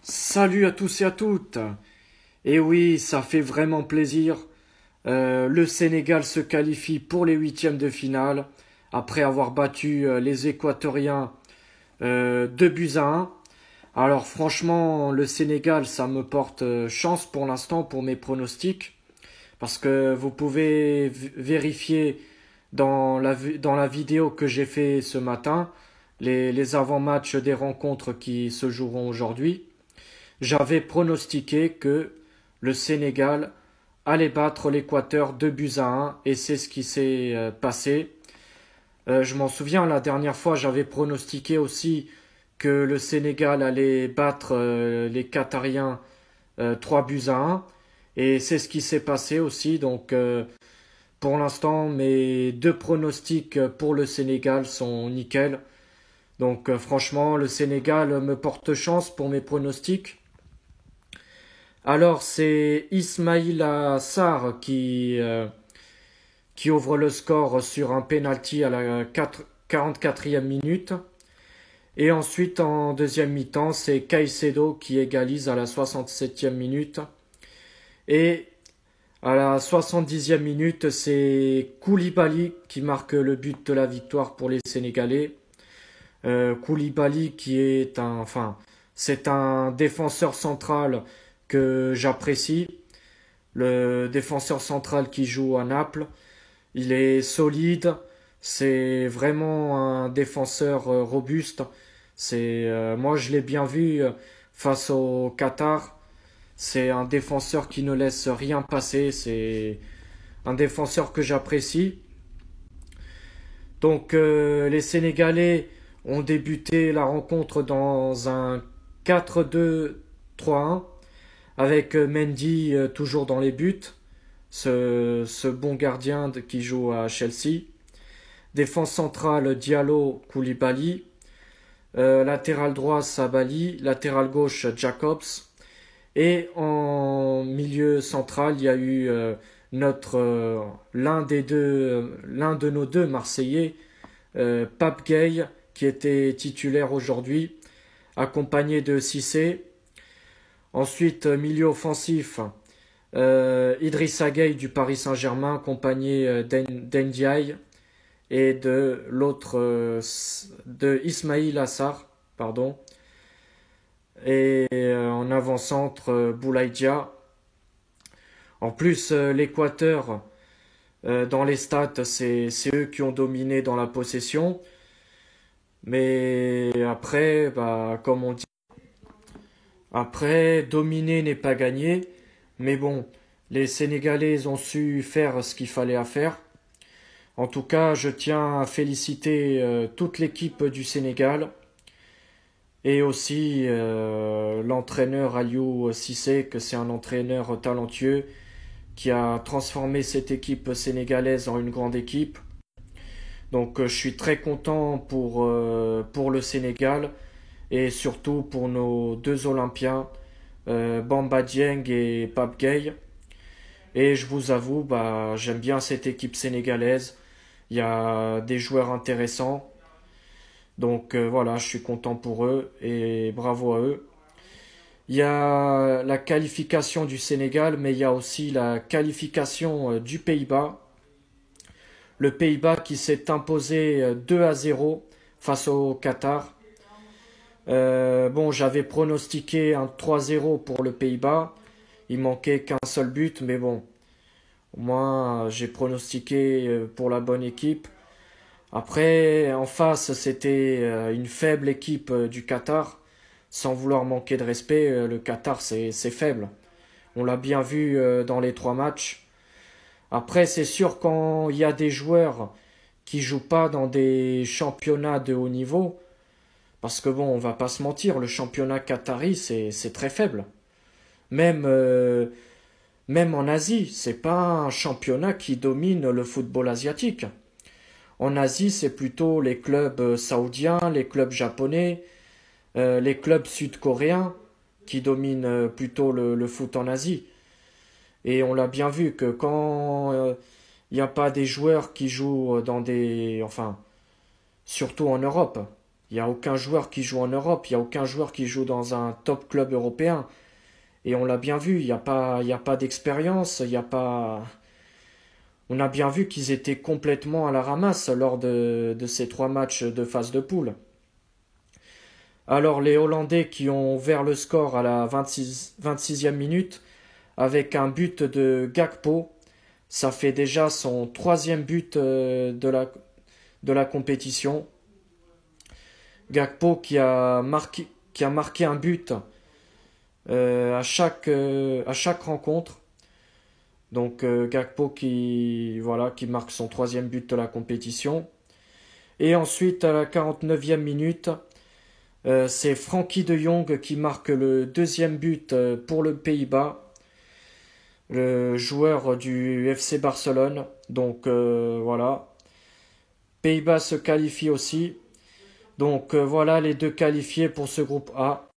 Salut à tous et à toutes. Et oui, ça fait vraiment plaisir. Le Sénégal se qualifie pour les huitièmes de finale après avoir battu les Équatoriens 2 buts à 1. Alors franchement, le Sénégal, ça me porte chance pour l'instant pour mes pronostics parce que vous pouvez vérifier dans la vidéo que j'ai fait ce matin les avant-matchs des rencontres qui se joueront aujourd'hui. J'avais pronostiqué que le Sénégal allait battre l'Équateur 2 buts à 1 et c'est ce qui s'est passé. Je m'en souviens, la dernière fois, j'avais pronostiqué aussi que le Sénégal allait battre les Qatariens 3 buts à 1 et c'est ce qui s'est passé aussi. Donc pour l'instant, mes deux pronostics pour le Sénégal sont nickel. Donc franchement, le Sénégal me porte chance pour mes pronostics. Alors c'est Ismaïla Sarr qui ouvre le score sur un penalty à la 44e minute. Et ensuite en deuxième mi-temps c'est Caicedo qui égalise à la 67e minute. Et à la 70e minute c'est Koulibaly qui marque le but de la victoire pour les Sénégalais. Koulibaly qui est c'est un défenseur central que j'apprécie. Le défenseur central qui joue à Naples, il est solide, c'est vraiment un défenseur robuste. Moi je l'ai bien vu face au Qatar. C'est un défenseur qui ne laisse rien passer. C'est un défenseur que j'apprécie. Donc les Sénégalais ont débuté la rencontre dans un 4-2-3-1 avec Mendy toujours dans les buts, ce bon gardien qui joue à Chelsea. Défense centrale Diallo Koulibaly, latéral droit Sabali, latéral gauche Jacobs. Et en milieu central, il y a eu l'un de nos deux Marseillais, Pape Gueye, qui était titulaire aujourd'hui, accompagné de Cissé. Ensuite, milieu offensif, Idrissa Gueye du Paris Saint-Germain, accompagné d'Ndiaye et de l'autre, de Ismaïla Sarr, pardon. Et en avant-centre, Boulaïdia. En plus, l'Équateur, dans les stats, c'est eux qui ont dominé dans la possession. Mais après, comme on dit, après, dominer n'est pas gagner. Mais bon, les Sénégalais ont su faire ce qu'il fallait à faire. En tout cas, je tiens à féliciter toute l'équipe du Sénégal et aussi l'entraîneur Aliou Cissé, que c'est un entraîneur talentueux qui a transformé cette équipe sénégalaise en une grande équipe. Donc je suis très content pour le Sénégal et surtout pour nos deux Olympiens, Bamba Dieng et Pape Gueye. Et je vous avoue, j'aime bien cette équipe sénégalaise. Il y a des joueurs intéressants. Donc voilà, je suis content pour eux et bravo à eux. Il y a la qualification du Sénégal, mais il y a aussi la qualification du Pays-Bas. Le Pays-Bas qui s'est imposé 2-0 face au Qatar. Bon, j'avais pronostiqué un 3-0 pour le Pays-Bas. Il manquait qu'un seul but, mais bon, au moins j'ai pronostiqué pour la bonne équipe. Après, en face, c'était une faible équipe du Qatar. Sans vouloir manquer de respect, le Qatar, c'est faible. On l'a bien vu dans les trois matchs. Après, c'est sûr quand il y a des joueurs qui jouent pas dans des championnats de haut niveau, parce que bon, on va pas se mentir, le championnat qatari, c'est très faible. Même, même en Asie, c'est pas un championnat qui domine le football asiatique. En Asie, c'est plutôt les clubs saoudiens, les clubs japonais, les clubs sud-coréens qui dominent plutôt le foot en Asie. Et on l'a bien vu que quand il n'y a pas des joueurs qui jouent dans des... Enfin, surtout en Europe, Il n'y a aucun joueur qui joue en Europe, il n'y a aucun joueur qui joue dans un top club européen. Et on l'a bien vu, il y a pas d'expérience, il y a pas... On a bien vu qu'ils étaient complètement à la ramasse lors de ces 3 matchs de phase de poule. Alors les Hollandais qui ont ouvert le score à la 26e minute avec un but de Gakpo, ça fait déjà son 3e but de la compétition. Gakpo qui a marqué un but à chaque rencontre. Donc Gakpo qui marque son 3e but de la compétition. Et ensuite à la 49e minute, c'est Frenkie de Jong qui marque le 2e but pour le Pays-Bas, le joueur du FC Barcelone. Donc voilà, Pays-Bas se qualifie aussi. Donc voilà les 2 qualifiés pour ce groupe A.